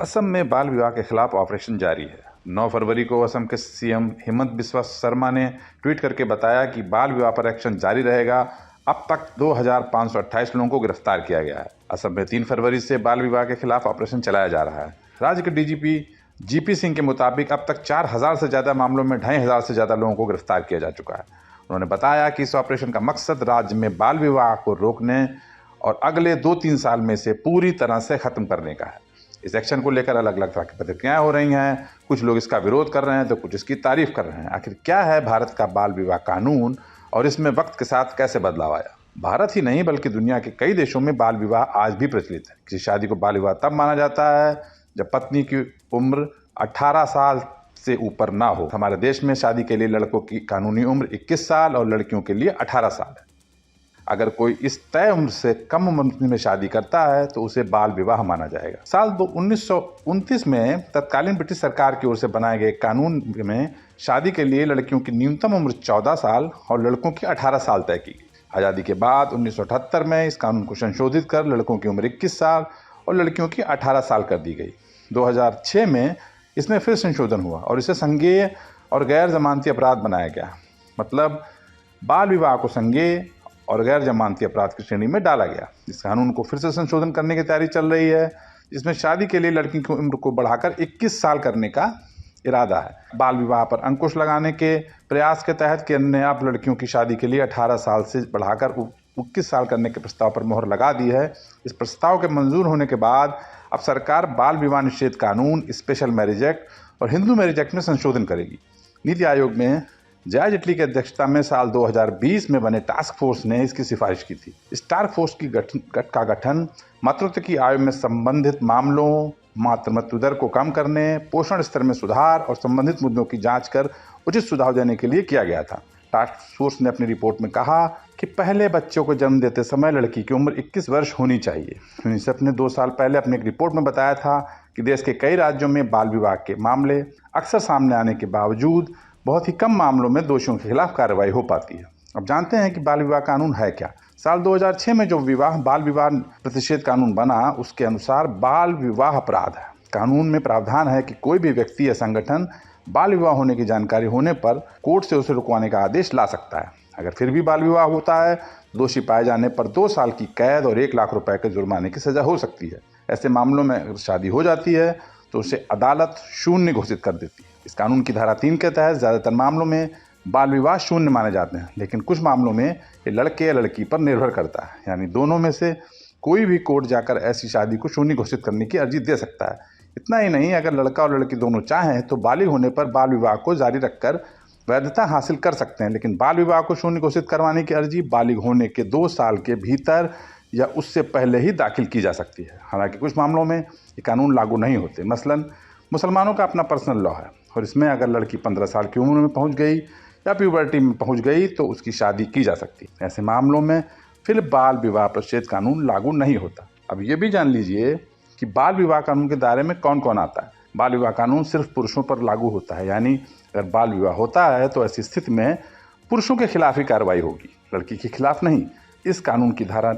असम में बाल विवाह के खिलाफ ऑपरेशन जारी है। 9 फरवरी को असम के सीएम हेमंत बिस्वा शर्मा ने ट्वीट करके बताया कि बाल विवाह पर एक्शन जारी रहेगा। अब तक 2528 लोगों को गिरफ्तार किया गया है। असम में 3 फरवरी से बाल विवाह के खिलाफ ऑपरेशन चलाया जा रहा है। राज्य के डीजीपी जीपी सिंह के मुताबिक अब तक 4000 से ज़्यादा मामलों में 2500 से ज़्यादा लोगों को गिरफ्तार किया जा चुका है। उन्होंने बताया कि इस ऑपरेशन का मकसद राज्य में बाल विवाह को रोकने और अगले 2-3 साल में से पूरी तरह से खत्म करने का है। इस एक्शन को लेकर अलग अलग तरह की प्रतिक्रियाएं हो रही हैं। कुछ लोग इसका विरोध कर रहे हैं तो कुछ इसकी तारीफ कर रहे हैं। आखिर क्या है भारत का बाल विवाह कानून और इसमें वक्त के साथ कैसे बदलाव आया? भारत ही नहीं बल्कि दुनिया के कई देशों में बाल विवाह आज भी प्रचलित है। किसी शादी को बाल विवाह तब माना जाता है जब पत्नी की उम्र 18 साल से ऊपर ना हो। हमारे देश में शादी के लिए लड़कों की कानूनी उम्र 21 साल और लड़कियों के लिए 18 साल है। अगर कोई इस तय उम्र से कम उम्र में शादी करता है तो उसे बाल विवाह माना जाएगा। साल 1929 में तत्कालीन ब्रिटिश सरकार की ओर से बनाए गए कानून में शादी के लिए लड़कियों की न्यूनतम उम्र 14 साल और लड़कों की 18 साल तय की गई। आज़ादी के बाद 1978 में इस कानून को संशोधित कर लड़कों की उम्र 21 साल और लड़कियों की 18 साल कर दी गई। 2006 में इसमें फिर संशोधन हुआ और इसे संज्ञेय और गैर जमानती अपराध बनाया गया। मतलब बाल विवाह को संज्ञेय और गैर जमानती अपराध की श्रेणी में डाला गया। इस कानून को फिर से संशोधन करने की तैयारी चल रही है, जिसमें शादी के लिए लड़की की उम्र को बढ़ाकर 21 साल करने का इरादा है। बाल विवाह पर अंकुश लगाने के प्रयास के तहत केंद्र ने अब लड़कियों की शादी के लिए 18 साल से बढ़ाकर 21 साल करने के प्रस्ताव पर मोहर लगा दी है। इस प्रस्ताव के मंजूर होने के बाद अब सरकार बाल विवाह निषेध कानून, स्पेशल मैरिज एक्ट और हिंदू मैरिज एक्ट में संशोधन करेगी। नीति आयोग में जया जेटली की अध्यक्षता में साल 2020 में बने टास्क फोर्स ने इसकी सिफारिश की थी। इस टास्क फोर्स का गठन मातृत्व की आयु में संबंधित मामलों, मातृ मृत्यु दर को कम करने, पोषण स्तर में सुधार और संबंधित मुद्दों की जांच कर उचित सुझाव देने के लिए किया गया था। टास्क फोर्स ने अपनी रिपोर्ट में कहा कि पहले बच्चों को जन्म देते समय लड़की की उम्र 21 वर्ष होनी चाहिए। यूनिसेफ ने 2 साल पहले अपनी एक रिपोर्ट में बताया था कि देश के कई राज्यों में बाल विवाह के मामले अक्सर सामने आने के बावजूद बहुत ही कम मामलों में दोषियों के खिलाफ कार्रवाई हो पाती है। अब जानते हैं कि बाल विवाह कानून है क्या। साल 2006 में जो बाल विवाह प्रतिषेध कानून बना, उसके अनुसार बाल विवाह अपराध है। कानून में प्रावधान है कि कोई भी व्यक्ति या संगठन बाल विवाह होने की जानकारी होने पर कोर्ट से उसे रुकवाने का आदेश ला सकता है। अगर फिर भी बाल विवाह होता है, दोषी पाए जाने पर 2 साल की कैद और 1 लाख रुपए के जुर्माने की सजा हो सकती है। ऐसे मामलों में अगर शादी हो जाती है तो उसे अदालत शून्य घोषित कर देती है। इस कानून की धारा 3 के तहत ज़्यादातर मामलों में बाल विवाह शून्य माने जाते हैं, लेकिन कुछ मामलों में ये लड़के या लड़की पर निर्भर करता है। यानी दोनों में से कोई भी कोर्ट जाकर ऐसी शादी को शून्य घोषित करने की अर्जी दे सकता है। इतना ही नहीं, अगर लड़का और लड़की दोनों चाहें तो बालिग होने पर बाल विवाह को जारी रखकर वैधता हासिल कर सकते हैं, लेकिन बाल विवाह को शून्य घोषित करवाने की अर्जी बालिग होने के 2 साल के भीतर या उससे पहले ही दाखिल की जा सकती है। हालांकि कुछ मामलों में ये कानून लागू नहीं होते। मसलन मुसलमानों का अपना पर्सनल लॉ है और इसमें अगर लड़की 15 साल की उम्र में पहुंच गई या प्यूबर्टी में पहुंच गई तो उसकी शादी की जा सकती है। ऐसे मामलों में फिर बाल विवाह प्रतिषेध कानून लागू नहीं होता। अब ये भी जान लीजिए कि बाल विवाह कानून के दायरे में कौन कौन आता है। बाल विवाह कानून सिर्फ पुरुषों पर लागू होता है, यानी अगर बाल विवाह होता है तो ऐसी स्थिति में पुरुषों के खिलाफ ही कार्रवाई होगी, लड़की के खिलाफ नहीं। इस कानून की धारा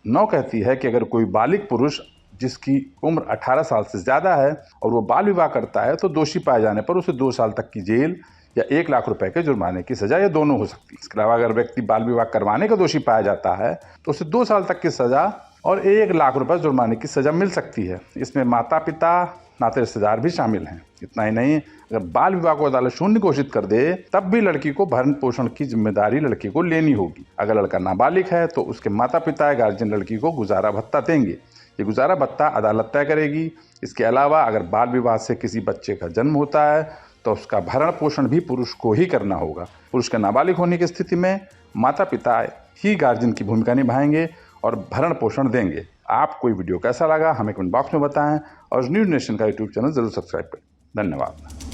9 कहती है कि अगर कोई बालिग पुरुष जिसकी उम्र 18 साल से ज़्यादा है और वो बाल विवाह करता है तो दोषी पाए जाने पर उसे 2 साल तक की जेल या 1 लाख रुपए के जुर्माने की सज़ा या दोनों हो सकती है। इसके अलावा अगर व्यक्ति बाल विवाह करवाने का दोषी पाया जाता है तो उसे 2 साल तक की सज़ा और 1 लाख रुपए जुर्माने की सज़ा मिल सकती है। इसमें माता पिता, नाते रिश्तेदार भी शामिल हैं। इतना ही नहीं, अगर बाल विवाह को अदालत शून्य घोषित कर दे तब भी लड़की को भरण पोषण की जिम्मेदारी लड़की को लेनी होगी। अगर लड़का नाबालिग है तो उसके माता पिता या गार्जियन लड़की को गुजारा भत्ता देंगे। ये गुजारा भत्ता अदालत तय करेगी। इसके अलावा अगर बाल विवाह से किसी बच्चे का जन्म होता है तो उसका भरण पोषण भी पुरुष को ही करना होगा। पुरुष के नाबालिग होने की स्थिति में माता पिता ही गार्जियन की भूमिका निभाएंगे और भरण पोषण देंगे। आपको ये वीडियो कैसा लगा हमें कमेंट बॉक्स में बताएं और न्यूज़ नेशन का यूट्यूब चैनल जरूर सब्सक्राइब करें। धन्यवाद।